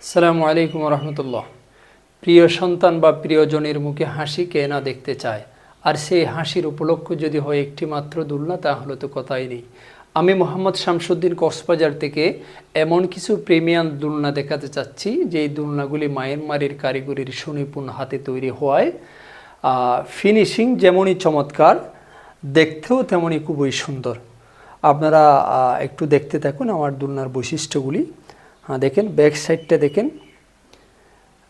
আসসালামু আলাইকুম রহমতুল্লাহ। প্রিয় সন্তান বা প্রিয়জনের মুখে হাসি কে না দেখতে চায়, আর সেই হাসির উপলক্ষ যদি হয় একটি মাত্র দুলনা, তাহলে তো কথাই নেই। আমি মোহাম্মদ শামসুদ্দিন কক্সবাজার থেকে এমন কিছু প্রিমিয়াম দুলনা দেখাতে চাচ্ছি, যেই দুলনাগুলি মায়ানমারের কারিগরির সুনিপুণ হাতে তৈরি হওয়ায় ফিনিশিং যেমনই চমৎকার, দেখতেও তেমনই খুবই সুন্দর। আপনারা একটু দেখতে থাকুন আমার দুলনার বৈশিষ্ট্যগুলি। দেখেন ব্যাক সাইডটা দেখেন।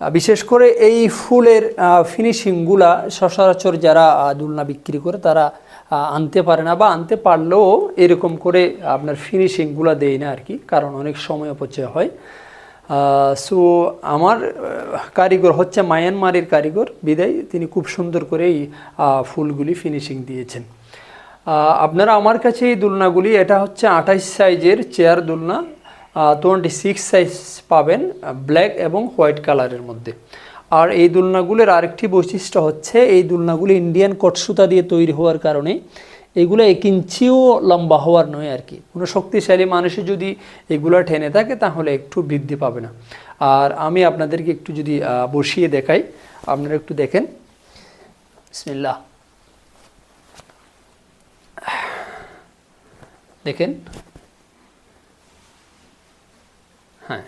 বিশেষ করে এই ফুলের ফিনিশিংগুলা সচরাচর যারা দুলনা বিক্রি করে তারা আনতে পারে না, বা আনতে পারলেও এরকম করে আপনার ফিনিশিংগুলা দেয় না আর কি, কারণ অনেক সময় অপচয় হয়। সো আমার কারিগর হচ্ছে মায়ানমারের কারিগর, বিদায় তিনি খুব সুন্দর করে এই ফুলগুলি ফিনিশিং দিয়েছেন। আপনারা আমার কাছে এই দুলনাগুলি, এটা হচ্ছে 28 সাইজের চেয়ার দুলনা, 26 সাইজ পাবেন ব্ল্যাক এবং হোয়াইট কালারের মধ্যে। আর এই দুলনাগুলির আরেকটি বৈশিষ্ট্য হচ্ছে, এই দুলনাগুলি ইন্ডিয়ান কট সুতা দিয়ে তৈরি হওয়ার কারণে এগুলো 1 ইঞ্চিও লম্বা হওয়ার নয় আর কি। কোনো শক্তিশালী মানুষে যদি এগুলো টেনে থাকে তাহলে একটু বৃদ্ধি পাবে না। আর আমি আপনাদেরকে একটু যদি বসিয়ে দেখাই, আপনারা একটু দেখেন। বিসমিল্লাহ, দেখেন। হ্যাঁ,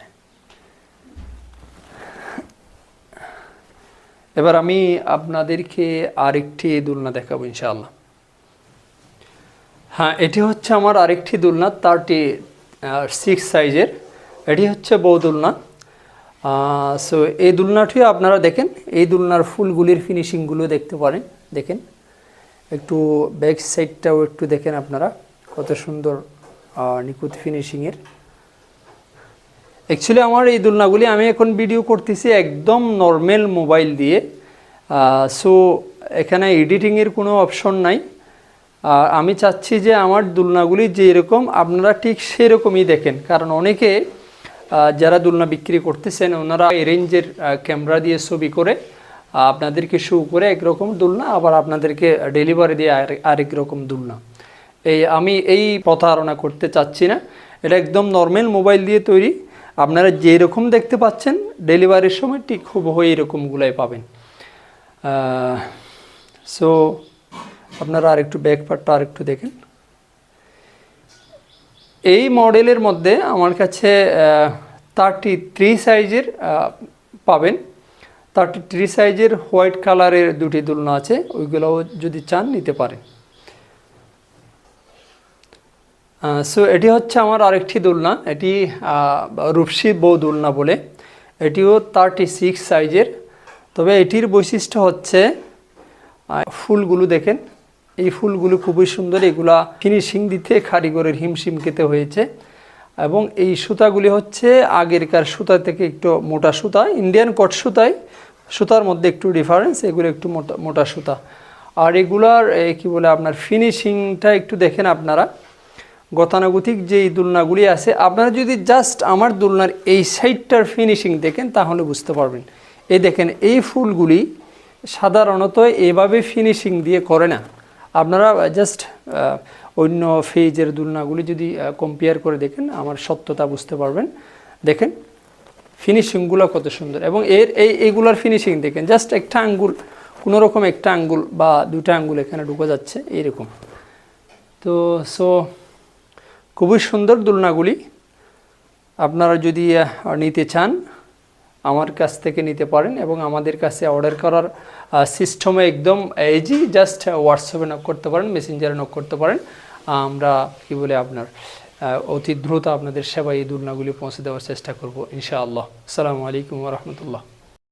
এবার আমি আপনাদেরকে আরেকটি দুলনা দেখাবো ইনশাআল্লাহ। হ্যাঁ, এটি হচ্ছে আমার আরেকটি দুলনা 36 সাইজের। এটি হচ্ছে বউ দুলনা। সো এই দুলনাটি আপনারা দেখেন, এই দুলনার ফুলগুলির ফিনিশিংগুলো দেখতে পারেন। দেখেন একটু ব্যাক সাইডটাও একটু দেখেন আপনারা, কত সুন্দর নিখুঁত ফিনিশিংয়ের। অ্যাকচুয়ালি আমার এই দুলনাগুলি আমি এখন ভিডিও করতেছি একদম নর্মাল মোবাইল দিয়ে। সো এখানে এডিটিংয়ের কোনো অপশন নাই। আমি চাচ্ছি যে আমার দুলনাগুলি যেরকম আপনারা ঠিক সেরকমই দেখেন, কারণ অনেকে যারা দুলনা বিক্রি করতেছেন ওনারা এই রেঞ্জের ক্যামেরা দিয়ে ছবি করে আপনাদেরকে শো করে একরকম দুলনা, আবার আপনাদেরকে ডেলিভারি দিয়ে আরেক রকম দুলনা। আমি এই প্রতারণা করতে চাচ্ছি না। এটা একদম নর্মাল মোবাইল দিয়ে তৈরি। আপনারা যেরকম দেখতে পাচ্ছেন ডেলিভারির সময় ঠিক হুবহু এরকমগুলাই পাবেন। সো আপনারা আরেকটু ব্যাক পার্টটা আরেকটু দেখেন। এই মডেলের মধ্যে আমার কাছে 33 সাইজের পাবেন। 33 সাইজের হোয়াইট কালারের দুটি দুলনা আছে, ওইগুলোও যদি চান নিতে পারেন। সো এটি হচ্ছে আমার আরেকটি দুলনা, এটি রূপসী বউ দুলনা বলে। এটিও 36 সাইজের। তবে এটির বৈশিষ্ট্য হচ্ছে ফুলগুলো দেখেন, এই ফুলগুলো খুবই সুন্দর। এগুলা ফিনিশিং দিতে কারিগরের হিমশিম খেতে হয়েছে। এবং এই সুতাগুলি হচ্ছে আগেরকার সুতা থেকে একটু মোটা সুতা, ইন্ডিয়ান কট সুতার মধ্যে একটু ডিফারেন্স, এগুলো একটু মোটা সুতা। আর এগুলার কি বলে আপনার ফিনিশিংটা একটু দেখেন আপনারা। গতানুগতিক যেই দুলনাগুলি আছে, আপনারা যদি জাস্ট আমার দুলনার এই সাইডটার ফিনিশিং দেখেন তাহলে বুঝতে পারবেন। এই দেখেন, এই ফুলগুলি সাধারণত এভাবে ফিনিশিং দিয়ে করে না। আপনারা জাস্ট অন্য ফেজের দুলনাগুলি যদি কম্পেয়ার করে দেখেন, আমার সত্যতা বুঝতে পারবেন। দেখেন ফিনিশিংগুলো কত সুন্দর, এবং এইগুলার ফিনিশিং দেখেন, জাস্ট একটা আঙ্গুল, কোনোরকম একটা আঙ্গুল বা দুটা আঙ্গুল এখানে ঢুকে যাচ্ছে এইরকম। তো খুবই সুন্দর দুলনাগুলি। আপনারা যদি নিতে চান আমার কাছ থেকে নিতে পারেন, এবং আমাদের কাছে অর্ডার করার সিস্টেমে একদম ইজি। জাস্ট হোয়াটসঅ্যাপে নক করতে পারেন, মেসেঞ্জারে নক করতে পারেন। আমরা কি বলে আপনার অতি দ্রুত আপনাদের সেবায় এই দুলনাগুলি পৌঁছে দেওয়ার চেষ্টা করব ইনশাআল্লাহ। আসসালামু আলাইকুম ওয়া রাহমাতুল্লাহ।